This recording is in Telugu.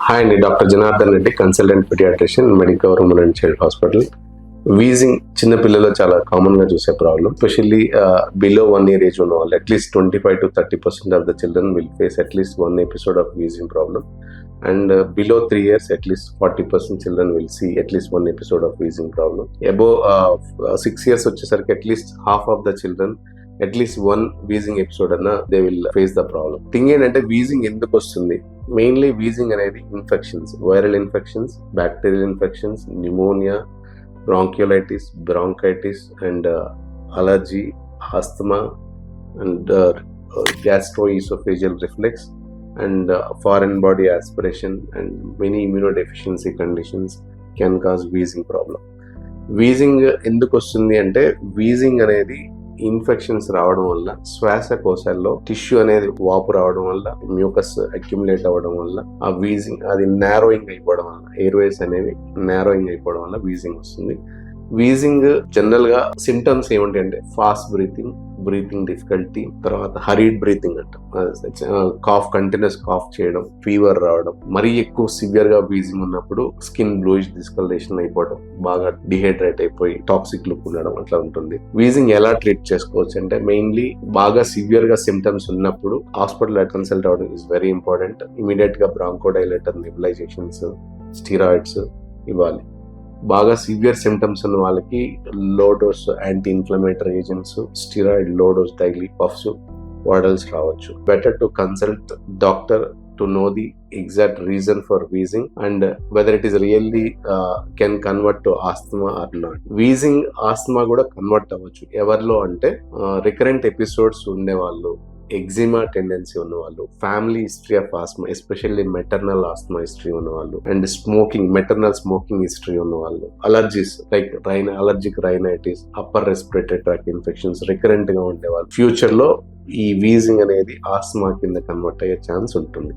హాయ్ అండి, doctor Janardhan Reddy, consultant paediatrician, Medicover women and child hospital. Wheezing చిన్న పిల్లల్లో చాలా కామన్ గా చూసే problem. Especially below 1 year age ఉన్న వాళ్ళు at least 25 to 30% of the children will face at least 1 episode of wheezing problem. And below 3 years, at least 40% children will see at least 1 episode of wheezing problem. Above 6 years వచ్చేసరికి at least half of the children at least one wheezing episode అన్న they will face the problem. Thing ఏంటంటే వీజింగ్ ఎందుకు వస్తుంది? మెయిన్లీ వీజింగ్ అనేది infections, viral infections, bacterial infections, pneumonia, bronchiolitis, bronchitis and allergy, asthma and gastroesophageal reflux and foreign body aspiration and many immunodeficiency conditions can cause wheezing problem. Wheezing ఎందుకు వస్తుంది అంటే వీజింగ్ అనేది ఇన్ఫెక్షన్స్ రావడం వల్ల, శ్వాసకోశాల్లో టిష్యూ అనేది వాపు రావడం వల్ల, మ్యూకస్ అక్యుములేట్ అవ్వడం వల్ల ఆ వీజింగ్ అది నారోయింగ్ అయిపోవడం వల్ల, ఎయిర్వేస్ అనేవి నారోయింగ్ అయిపోవడం వల్ల వీజింగ్ వస్తుంది. వీజింగ్ జనరల్ గా సిమ్టమ్స్ ఏమిటి అంటే ఫాస్ట్ బ్రీతింగ్ డిఫికల్టీ, తర్వాత హరీడ్ బ్రీతింగ్ అంటాం, కాఫ్, కంటిన్యూస్ కాఫ్ చేయడం, ఫీవర్ రావడం, మరీ ఎక్కువ సివియర్ గా వీజింగ్ ఉన్నప్పుడు స్కిన్ బ్లూయిష్ డిస్కలరేషన్ అయిపోవడం, బాగా డిహైడ్రేట్ అయిపోయి టాక్సిక్ లుక్ ఉండడం అట్లా ఉంటుంది. వీజింగ్ ఎలా ట్రీట్ చేసుకోవచ్చు అంటే మెయిన్లీ బాగా సివియర్ గా సిమ్టమ్స్ ఉన్నప్పుడు హాస్పిటల్ కన్సల్ట్ అవ్వడం ఇస్ వెరీ ఇంపార్టెంట్. ఇమీడియట్ గా బ్రాంకోడైలేటర్, నెబులైజేషన్స్, స్టీరాయిడ్స్ ఇవ్వాలి. బాగా సివియర్ సిమ్టమ్స్ ఉన్న వాళ్ళకి low dose anti inflammatory agents, steroid low dose daily puffs వాడాల్సి రావచ్చు. Better to consult doctor to know the exact reason for wheezing and whether it is really can convert to asthma or not. Wheezing asthma కూడా కన్వర్ట్ అవ్వచ్చు. ఎవరిలో అంటే రికరెంట్ ఎపిసోడ్స్ ఉండేవాళ్ళు, ఎగ్జిమా టెండెన్సీ ఉన్నవాళ్ళు, family history of asthma, especially maternal asthma history ఉన్నవాళ్ళు, అండ్ మెటర్నల్ స్మోకింగ్ హిస్టరీ ఉన్నవాళ్ళు, allergies like allergic rhinitis, upper respiratory tract infections recurrent గా ఉండేవాళ్ళు, ఫ్యూచర్ లో ఈ వీజింగ్ అనేది ఆస్మా కింద కన్వర్ట్ అయ్యే ఛాన్స్ ఉంటుంది.